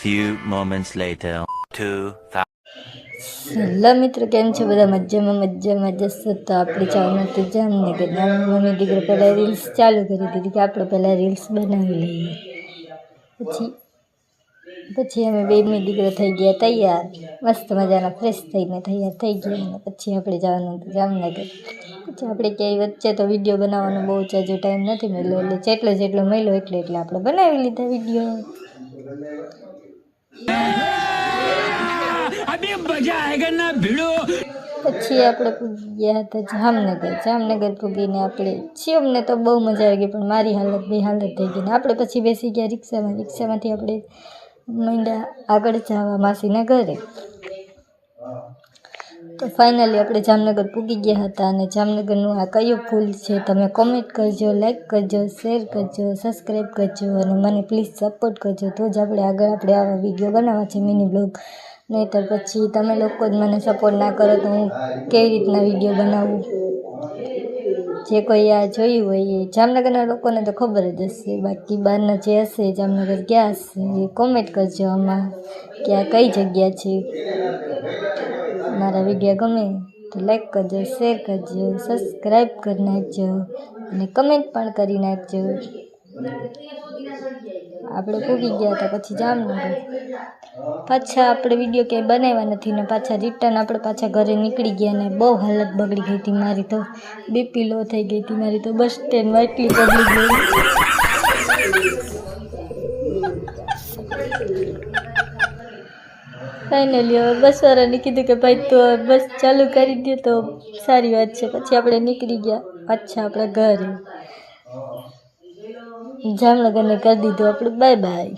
few moments later. 2000. Hello મિત્રો, કેમ છો બધા? મજામાં જશો તો આપણે જવાનું હતું જામનગર. મમ્મી દીકરો પહેલાં રીલ્સ ચાલુ કરી દીધી કે આપણે પહેલાં રીલ્સ બનાવી લઈએ. પછી અમે બેબી દીકરો થઈ ગયા તૈયાર, મસ્ત મજાના ફ્રેશ થઈને તૈયાર થઈ ગયા. અને પછી આપણે જવાનું હતું જામનગર. પછી આપણે ક્યાંય વચ્ચે તો વિડીયો બનાવવાનો બહુ જાજો ટાઈમ નથી મળ્યો, એટલે જેટલો મળ્યો એટલે આપણે બનાવી લીધા વિડીયો. પછી આપણે પૂગી ગયા હતા જામનગર પૂગીને આપણે શિવમને તો બહુ મજા આવી ગઈ, પણ મારી હાલત થઈ ગઈ. ને આપણે પછી બેસી ગયા રિક્ષામાંથી આપણે માંડ્યા આગળ જવા માસીના ઘરે. તો ફાઇનલી આપણે જામનગર પૂગી ગયા હતા. અને જામનગરનું આ કયું ફૂલ છે તમે કોમેન્ટ કરજો, લાઈક કરજો, શેર કરજો, સબસ્ક્રાઈબ કરજો અને મને પ્લીઝ સપોર્ટ કરજો. તો જ આપણે આવા વિડીયો બનાવવા છે, મિની બ્લોગ. નહીંતર પછી તમે લોકો જ મને સપોર્ટ ના કરો તો હું કેવી રીતના વિડીયો બનાવું. જે કોઈ આ જોયું હોય એ જામનગરના લોકોને તો ખબર જ હશે, બાકી બહારના જે હશે જામનગર ગયા હશે એ કોમેન્ટ કરજો આમાં કે આ કઈ જગ્યા છે. મારા વિડીયો ગમે તો લાઈક કરજો, શેર કરજો, સબસ્ક્રાઈબ કરી નાખજો અને કમેન્ટ પણ કરી નાખજો. આપણે પૂગી ગયા હતા પછી જામનગર. પાછા આપણે વિડીયો ક્યાંય બનાવ્યા નથી ને પાછા રિટર્ન આપણે પાછા ઘરે નીકળી ગયા. ને બહુ હાલત બગડી ગઈ હતી મારી, તો બીપી લો થઈ ગઈ હતી મારી. તો બસ સ્ટેન્ડમાં એટલી બગડી ગઈ. ફાઇનલી હવે બસવાળાને કીધું કે ભાઈ તો બસ ચાલુ કરી દે તો સારી વાત છે. પછી આપણે નીકળી ગયા પાછા આપણા ઘરે. જામનગરને કરી દીધું આપણે બાય બાય.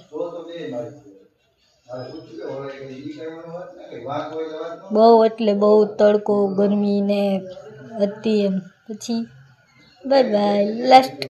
બહુ એટલે બહુ તડકો ગરમી ને હતી એમ. પછી બાય બાય લાસ્ટ.